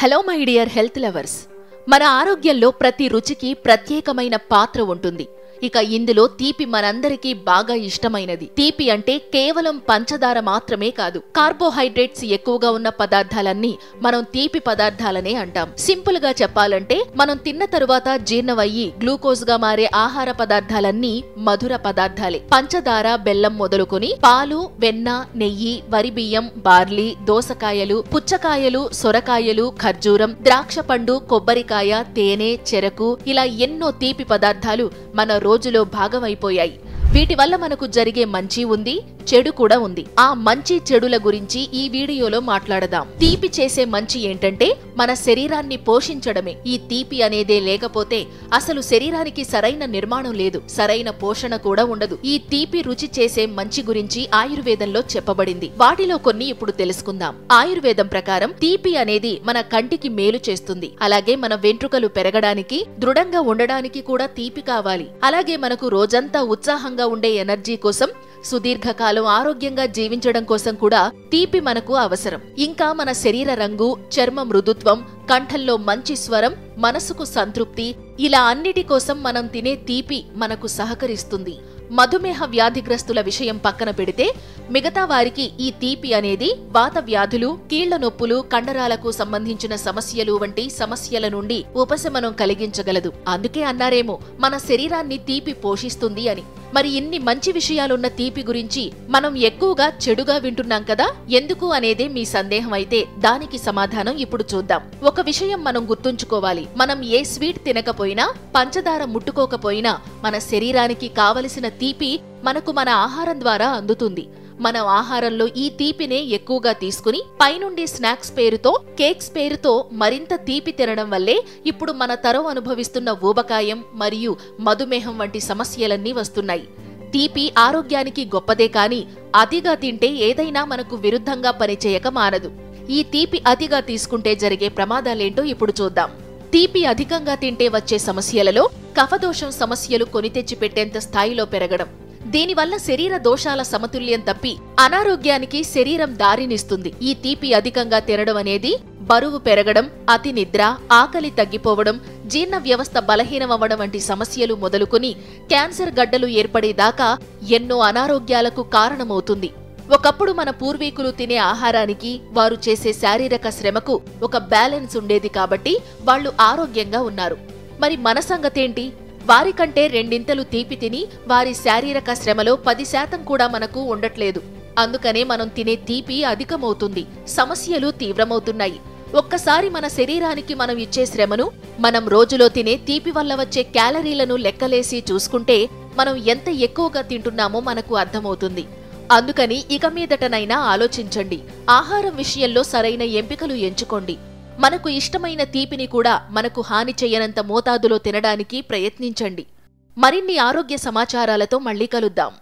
Hello my dear health lovers, మన ఆరోగ్యంలో ప్రతి రుచికి ప్రత్యేకమైన పాత్ర ఉంటుంది. ఇక ఇందులో తీపి మనందరికీ బాగా ఇష్టమైనది. తీపి అంటే కేవలం పంచదార మాత్రమే కాదు, కార్బోహైడ్రేట్స్ ఎక్కువగా ఉన్న పదార్థాలన్నీ మనం తీపి పదార్థాలనే అంటాం. సింపుల్ గా చెప్పాలంటే మనం తిన్న తరువాత జీర్ణమయ్యి గ్లూకోజ్ గా మారే ఆహార పదార్థాలన్నీ మధుర పదార్థాలే. పంచదార, బెల్లం మొదలుకొని పాలు, వెన్న, నెయ్యి, వరి బియ్యం, బార్లీ, దోసకాయలు, పుచ్చకాయలు, సొరకాయలు, ఖర్జూరం, ద్రాక్ష పండు, కొబ్బరికాయ, తేనె, చెరకు, ఇలా ఎన్నో తీపి పదార్థాలు మన రోజులో భాగమైపోయాయి. వీటి వల్ల మనకు జరిగే మంచి ఉంది, చెడు కూడా ఉంది. ఆ మంచి చెడుల గురించి ఈ వీడియోలో మాట్లాడదాం. తీపి చేసే మంచి ఏంటంటే మన శరీరాన్ని పోషించడమే. ఈ తీపి అనేదే లేకపోతే అసలు శరీరానికి సరైన నిర్మాణం లేదు, సరైన పోషణ కూడా ఉండదు. ఈ తీపి రుచి చేసే మంచి గురించి ఆయుర్వేదంలో చెప్పబడింది. వాటిలో కొన్ని ఇప్పుడు తెలుసుకుందాం. ఆయుర్వేదం ప్రకారం తీపి అనేది మన కంటికి మేలు చేస్తుంది. అలాగే మన వెంట్రుకలు పెరగడానికి, దృఢంగా ఉండడానికి కూడా తీపి కావాలి. అలాగే మనకు రోజంతా ఉత్సాహంగా ఉండే ఎనర్జీ కోసం, సుదీర్ఘకాలం ఆరోగ్యంగా జీవించడం కోసం కూడా తీపి మనకు అవసరం. ఇంకా మన శరీర రంగు, చర్మ మృదుత్వం, కంఠంలో మంచి స్వరం, మనసుకు సంతృప్తి, ఇలా అన్నిటి కోసం మనం తినే తీపి మనకు సహకరిస్తుంది. మధుమేహ వ్యాధిగ్రస్తుల విషయం పక్కన పెడితే మిగతా వారికి ఈ తీపి అనేది వాత వ్యాధులు, కీళ్ల నొప్పులు, కండరాలకు సంబంధించిన సమస్యలు వంటి సమస్యల నుండి ఉపశమనం కలిగించగలదు. అందుకే అన్నారేమో మన శరీరాన్ని తీపి పోషిస్తుంది అని. మరి ఇన్ని మంచి విషయాలున్న తీపి గురించి మనం ఎక్కువగా చెడుగా వింటున్నాం కదా, ఎందుకు అనేదే మీ సందేహం అయితే దానికి సమాధానం ఇప్పుడు చూద్దాం. ఒక విషయం మనం గుర్తుంచుకోవాలి. మనం ఏ స్వీట్ తినకపోయినా, పంచదార ముట్టుకోకపోయినా మన శరీరానికి కావలసిన తీపి మనకు మన ఆహారం ద్వారా అందుతుంది. మనం ఆహారంలో ఈ తీపినే ఎక్కువగా తీసుకుని పైనుండి స్నాక్స్ పేరుతో, కేక్స్ పేరుతో మరింత తీపి తినడం వల్లే ఇప్పుడు మన తరం అనుభవిస్తున్న ఊబకాయం మరియు మధుమేహం వంటి సమస్యలన్నీ వస్తున్నాయి. తీపి ఆరోగ్యానికి గొప్పదే, కాని అతిగా తింటే ఏదైనా మనకు విరుద్ధంగా పనిచేయక మానదు. ఈ తీపి అతిగా తీసుకుంటే జరిగే ప్రమాదాలేంటో ఇప్పుడు చూద్దాం. తీపి అధికంగా తింటే వచ్చే సమస్యలలో కఫదోషం సమస్యలు కొని తెచ్చి పెట్టేంత స్థాయిలో పెరగడం. దీనివల్ల శరీర దోషాల సమతుల్యం తప్పి అనారోగ్యానికి శరీరం దారినిస్తుంది. ఈ తీపి అధికంగా తినడం అనేది బరువు పెరగడం, అతి నిద్ర, ఆకలి తగ్గిపోవడం, జీర్ణ వ్యవస్థ బలహీనమవ్వడం వంటి సమస్యలు మొదలుకొని క్యాన్సర్ గడ్డలు ఏర్పడేదాకా ఎన్నో అనారోగ్యాలకు కారణమవుతుంది. ఒకప్పుడు మన పూర్వీకులు తినే ఆహారానికి, వారు చేసే శారీరక శ్రమకు ఒక బ్యాలెన్స్ ఉండేది కాబట్టి వాళ్లు ఆరోగ్యంగా ఉన్నారు. మరి మన సంగతేంటి? వారికంటే రెండింతలు తీపి తిని వారి శారీరక శ్రమలో 10% కూడా మనకు ఉండట్లేదు. అందుకనే మనం తినే తీపి అధికమవుతుంది, సమస్యలు తీవ్రమవుతున్నాయి. ఒక్కసారి మన శరీరానికి మనం ఇచ్చే శ్రమను, మనం రోజులో తినే తీపి వల్ల వచ్చే క్యాలరీలను లెక్కలేసి చూసుకుంటే మనం ఎంత ఎక్కువగా తింటున్నామో మనకు అర్థమవుతుంది. అందుకని ఇక మీదటనైనా ఆలోచించండి. ఆహారం విషయంలో సరైన ఎంపికలు ఎంచుకోండి. మనకు ఇష్టమైన తీపిని కూడా మనకు హాని చేయనంత మోతాదులో తినడానికి ప్రయత్నించండి. మరిన్ని ఆరోగ్య సమాచారాలతో మళ్ళీ కలుద్దాం.